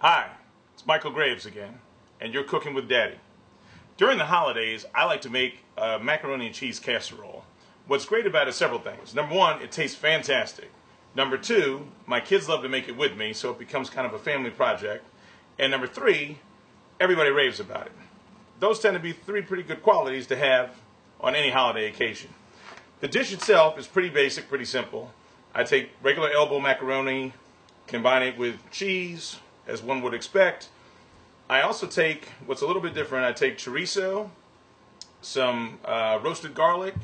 Hi, it's Michael Graves again, and you're cooking with Daddy. During the holidays, I like to make a macaroni and cheese casserole. What's great about it is several things. Number one, it tastes fantastic. Number two, my kids love to make it with me, so it becomes kind of a family project. And number three, everybody raves about it. Those tend to be three pretty good qualities to have on any holiday occasion. The dish itself is pretty basic, pretty simple. I take regular elbow macaroni, combine it with cheese, as one would expect. I also take, what's a little bit different, I take chorizo, some roasted garlic,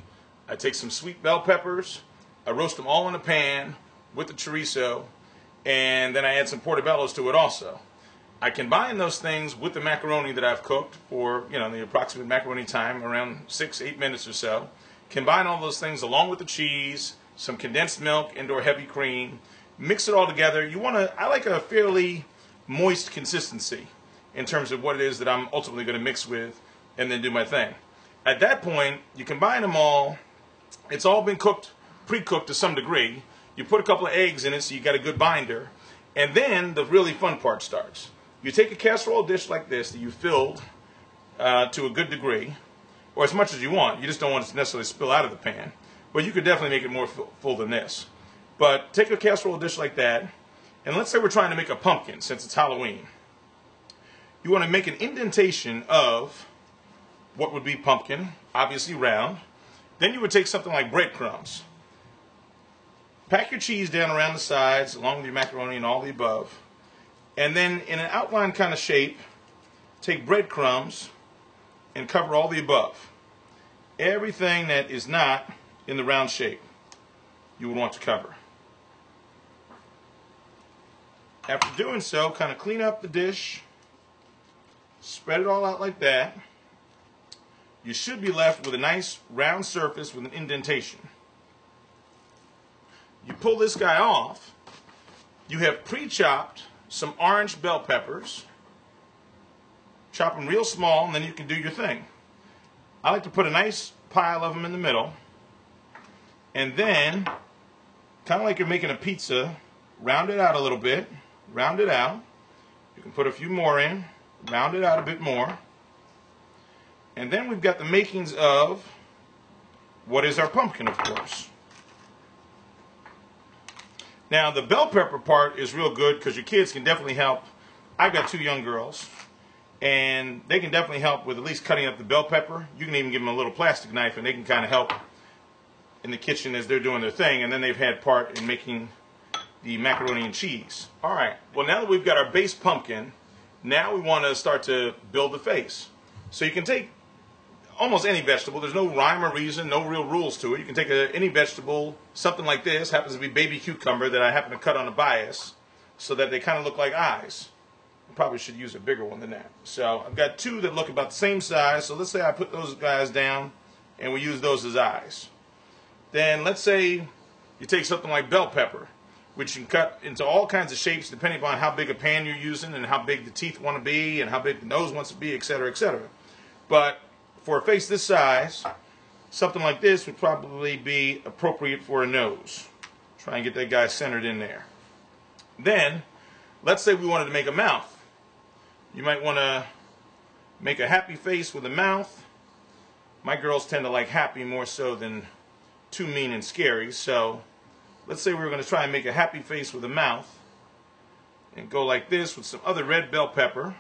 I take some sweet bell peppers, I roast them all in a pan with the chorizo, and then I add some portobellos to it also. I combine those things with the macaroni that I've cooked for, the approximate macaroni time, around 6-8 minutes or so. Combine all those things along with the cheese, some condensed milk and/or heavy cream. Mix it all together. I like a fairly moist consistency in terms of what it is that I'm ultimately going to mix with and then do my thing. At that point, you combine them all. It's all been cooked, pre-cooked to some degree. You put a couple of eggs in it so you got a good binder. And then the really fun part starts. You take a casserole dish like this that you filled to a good degree, or as much as you want. You just don't want it to necessarily spill out of the pan. But you could definitely make it more full than this. But take a casserole dish like that, and let's say we're trying to make a pumpkin since it's Halloween. You want to make an indentation of what would be pumpkin, obviously round. Then you would take something like breadcrumbs. Pack your cheese down around the sides, along with your macaroni and all the above. And then in an outline kind of shape, take breadcrumbs and cover all the above. Everything that is not in the round shape, you would want to cover. After doing so, kind of clean up the dish, spread it all out like that. You should be left with a nice round surface with an indentation. You pull this guy off, you have pre-chopped some orange bell peppers. Chop them real small, and then you can do your thing. I like to put a nice pile of them in the middle, and then, kind of like you're making a pizza, round it out a little bit, round it out. You can put a few more in, round it out a bit more. And then we've got the makings of what is our pumpkin, of course. Now, the bell pepper part is real good because your kids can definitely help. I've got 2 young girls, and they can definitely help with at least cutting up the bell pepper. You can even give them a little plastic knife, and they can kind of help in the kitchen as they're doing their thing, and then they've had part in making the macaroni and cheese. All right, well, now that we've got our base pumpkin, now we want to start to build the face. So you can take almost any vegetable. There's no rhyme or reason, no real rules to it. You can take any vegetable, something like this, happens to be baby cucumber that I happen to cut on a bias so that they kind of look like eyes. I probably should use a bigger one than that. So I've got 2 that look about the same size. So let's say I put those guys down and we use those as eyes. Then let's say you take something like bell pepper, which you can cut into all kinds of shapes depending upon how big a pan you're using and how big the teeth want to be and how big the nose wants to be, etc., etc. But for a face this size, something like this would probably be appropriate for a nose. Try and get that guy centered in there. Then, let's say we wanted to make a mouth. You might want to make a happy face with a mouth. My girls tend to like happy more so than too mean and scary. So, let's say we were going to try and make a happy face with a mouth. And go like this with some other red bell pepper.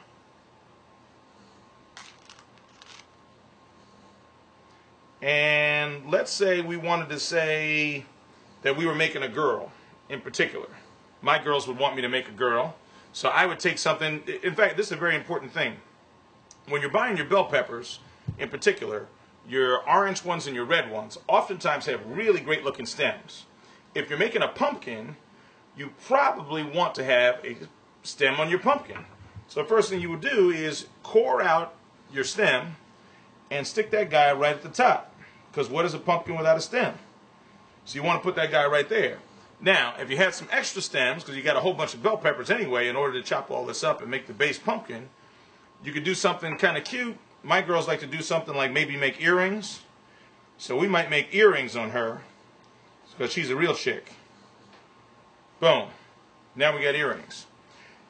And let's say we wanted to say that we were making a girl in particular. My girls would want me to make a girl. So I would take something. In fact, this is a very important thing. When you're buying your bell peppers, in particular, your orange ones and your red ones oftentimes have really great looking stems. If you're making a pumpkin, you probably want to have a stem on your pumpkin. So the first thing you would do is core out your stem and stick that guy right at the top. Because what is a pumpkin without a stem? So you want to put that guy right there. Now, if you had some extra stems, because you got a whole bunch of bell peppers anyway, in order to chop all this up and make the base pumpkin, you could do something kind of cute. My girls like to do something like maybe make earrings. So we might make earrings on her, because she's a real chick. Boom. Now we got earrings.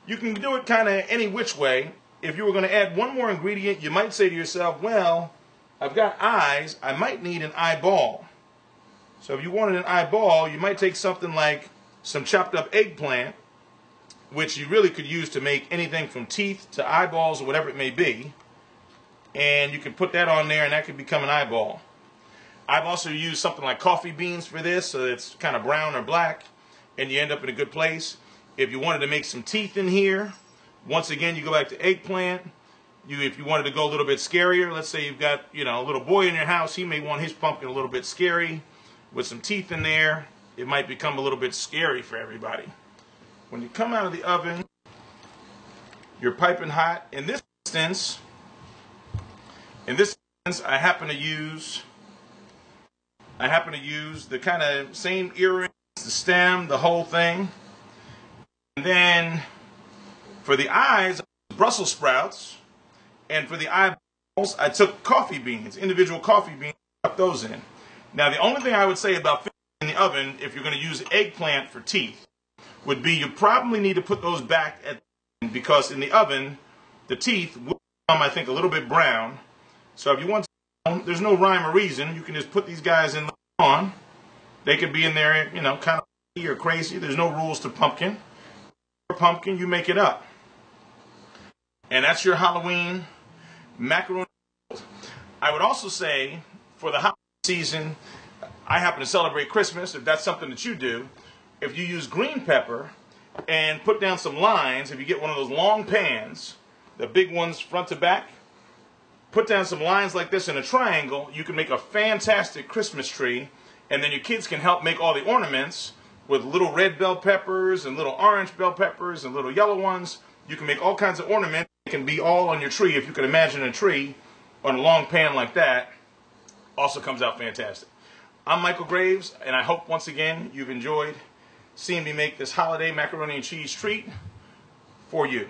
You can do it kind of any which way. If you were going to add one more ingredient, you might say to yourself, well, I've got eyes, I might need an eyeball. So if you wanted an eyeball, you might take something like some chopped up eggplant, which you really could use to make anything from teeth to eyeballs or whatever it may be. And you can put that on there and that could become an eyeball. I've also used something like coffee beans for this, so it's kind of brown or black, and you end up in a good place. If you wanted to make some teeth in here, once again, you go back to eggplant. If you wanted to go a little bit scarier, let's say you've got, a little boy in your house, he may want his pumpkin a little bit scary. With some teeth in there, it might become a little bit scary for everybody. When you come out of the oven, you're piping hot. In this instance, I happen to use the kind of same earrings, the stem, the whole thing. And then for the eyes, Brussels sprouts, and for the eyeballs, I took coffee beans, individual coffee beans, put those in. Now, the only thing I would say about finishing in the oven, if you're going to use eggplant for teeth, would be you probably need to put those back at the end, because in the oven, the teeth will become, I think, a little bit brown. So if you want to, there's no rhyme or reason. You can just put these guys in on. They could be in there, kind of or crazy. There's no rules to pumpkin. Pumpkin, you make it up. And that's your Halloween macaroni. I would also say, for the holiday season, I happen to celebrate Christmas, if that's something that you do. If you use green pepper and put down some lines, if you get one of those long pans, the big ones front to back, put down some lines like this in a triangle, you can make a fantastic Christmas tree, and then your kids can help make all the ornaments with little red bell peppers and little orange bell peppers and little yellow ones. You can make all kinds of ornaments. It can be all on your tree. If you can imagine a tree on a long pan like that, also comes out fantastic. I'm Michael Graves, and I hope once again you've enjoyed seeing me make this holiday macaroni and cheese treat for you.